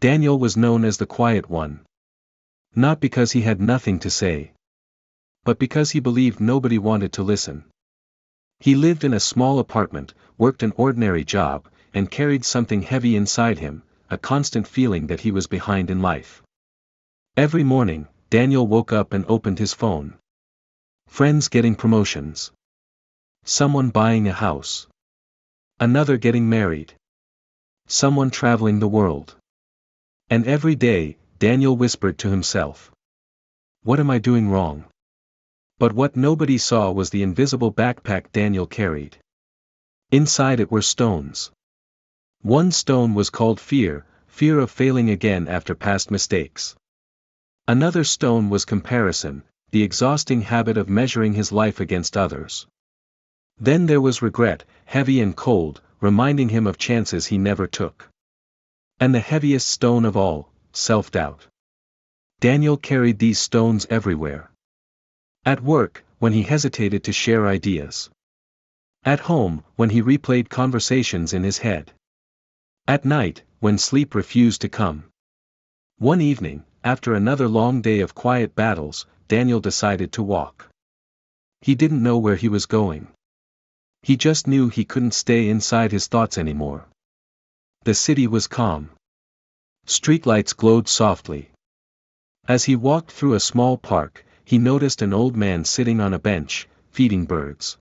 Daniel was known as the quiet one. Not because he had nothing to say, but because he believed nobody wanted to listen. He lived in a small apartment, worked an ordinary job, and carried something heavy inside him, a constant feeling that he was behind in life. Every morning, Daniel woke up and opened his phone. Friends getting promotions. Someone buying a house. Another getting married. Someone traveling the world. And every day, Daniel whispered to himself, "What am I doing wrong?" But what nobody saw was the invisible backpack Daniel carried. Inside it were stones. One stone was called fear, fear of failing again after past mistakes. Another stone was comparison, the exhausting habit of measuring his life against others. Then there was regret, heavy and cold, reminding him of chances he never took. And the heaviest stone of all, self-doubt. Daniel carried these stones everywhere. At work, when he hesitated to share ideas. At home, when he replayed conversations in his head. At night, when sleep refused to come. One evening, after another long day of quiet battles, Daniel decided to walk. He didn't know where he was going. He just knew he couldn't stay inside his thoughts anymore. The city was calm. Streetlights glowed softly. As he walked through a small park, he noticed an old man sitting on a bench, feeding birds.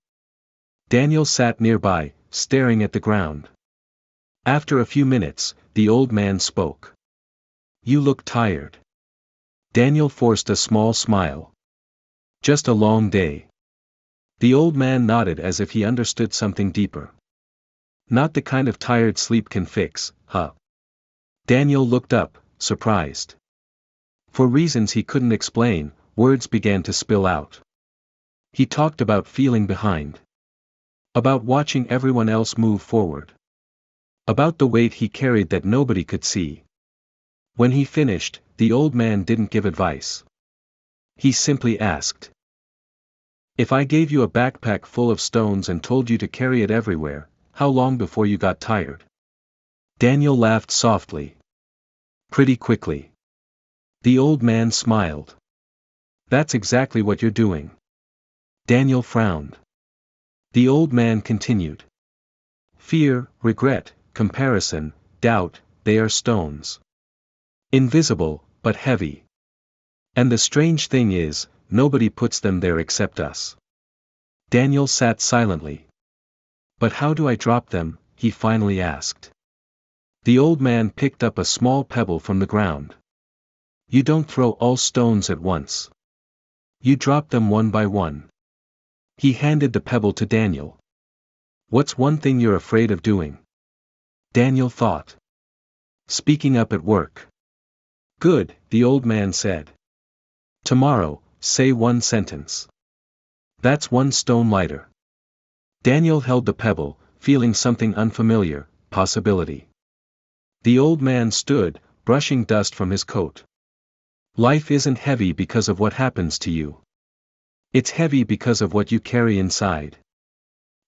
Daniel sat nearby, staring at the ground. After a few minutes, the old man spoke. "You look tired." Daniel forced a small smile. "Just a long day." The old man nodded as if he understood something deeper. "Not the kind of tired sleep can fix, huh?" Daniel looked up, surprised. For reasons he couldn't explain, words began to spill out. He talked about feeling behind. About watching everyone else move forward. About the weight he carried that nobody could see. When he finished, the old man didn't give advice. He simply asked, "If I gave you a backpack full of stones and told you to carry it everywhere, how long before you got tired?" Daniel laughed softly. "Pretty quickly." The old man smiled. "That's exactly what you're doing." Daniel frowned. The old man continued. "Fear, regret, comparison, doubt, they are stones. Invisible, but heavy. And the strange thing is, nobody puts them there except us." Daniel sat silently. "But how do I drop them?" he finally asked. The old man picked up a small pebble from the ground. "You don't throw all stones at once. You drop them one by one." He handed the pebble to Daniel. "What's one thing you're afraid of doing?" Daniel thought. "Speaking up at work." "Good," the old man said. "Tomorrow, say one sentence. That's one stone lighter." Daniel held the pebble, feeling something unfamiliar, possibility. The old man stood, brushing dust from his coat. "Life isn't heavy because of what happens to you. It's heavy because of what you carry inside."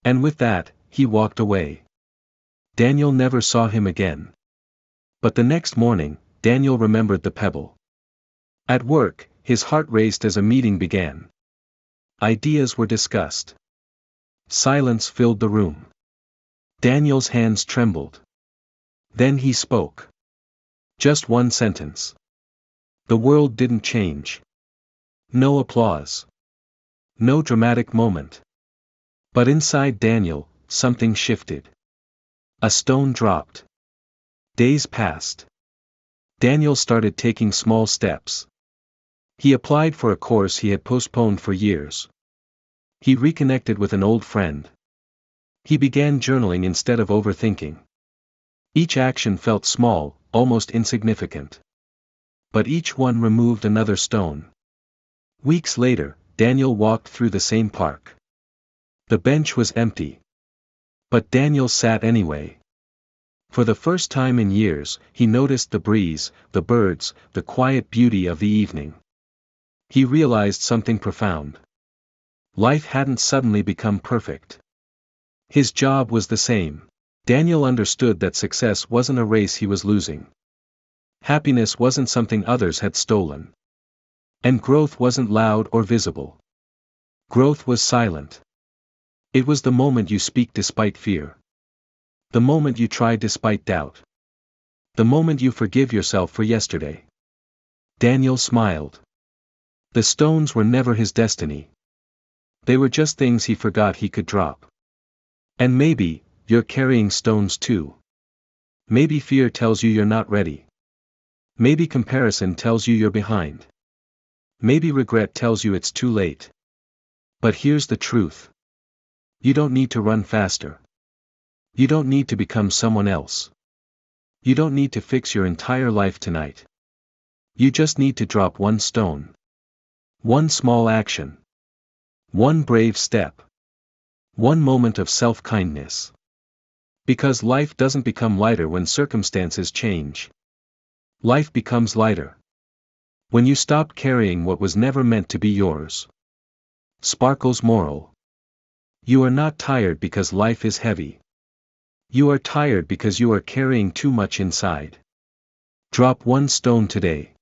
And with that, he walked away. Daniel never saw him again. But the next morning, Daniel remembered the pebble. At work, his heart raced as a meeting began. Ideas were discussed. Silence filled the room. Daniel's hands trembled. Then he spoke. Just one sentence. The world didn't change. No applause. No dramatic moment. But inside Daniel, something shifted. A stone dropped. Days passed. Daniel started taking small steps. He applied for a course he had postponed for years. He reconnected with an old friend. He began journaling instead of overthinking. Each action felt small, almost insignificant. But each one removed another stone. Weeks later, Daniel walked through the same park. The bench was empty. But Daniel sat anyway. For the first time in years, he noticed the breeze, the birds, the quiet beauty of the evening. He realized something profound. Life hadn't suddenly become perfect. His job was the same. Daniel understood that success wasn't a race he was losing. Happiness wasn't something others had stolen. And growth wasn't loud or visible. Growth was silent. It was the moment you speak despite fear. The moment you try despite doubt. The moment you forgive yourself for yesterday. Daniel smiled. The stones were never his destiny. They were just things he forgot he could drop. And maybe, you're carrying stones too. Maybe fear tells you you're not ready. Maybe comparison tells you you're behind. Maybe regret tells you it's too late. But here's the truth. You don't need to run faster. You don't need to become someone else. You don't need to fix your entire life tonight. You just need to drop one stone. One small action. One brave step. One moment of self-kindness. Because life doesn't become lighter when circumstances change. Life becomes lighter when you stop carrying what was never meant to be yours. Sparkle's moral. You are not tired because life is heavy. You are tired because you are carrying too much inside. Drop one stone today.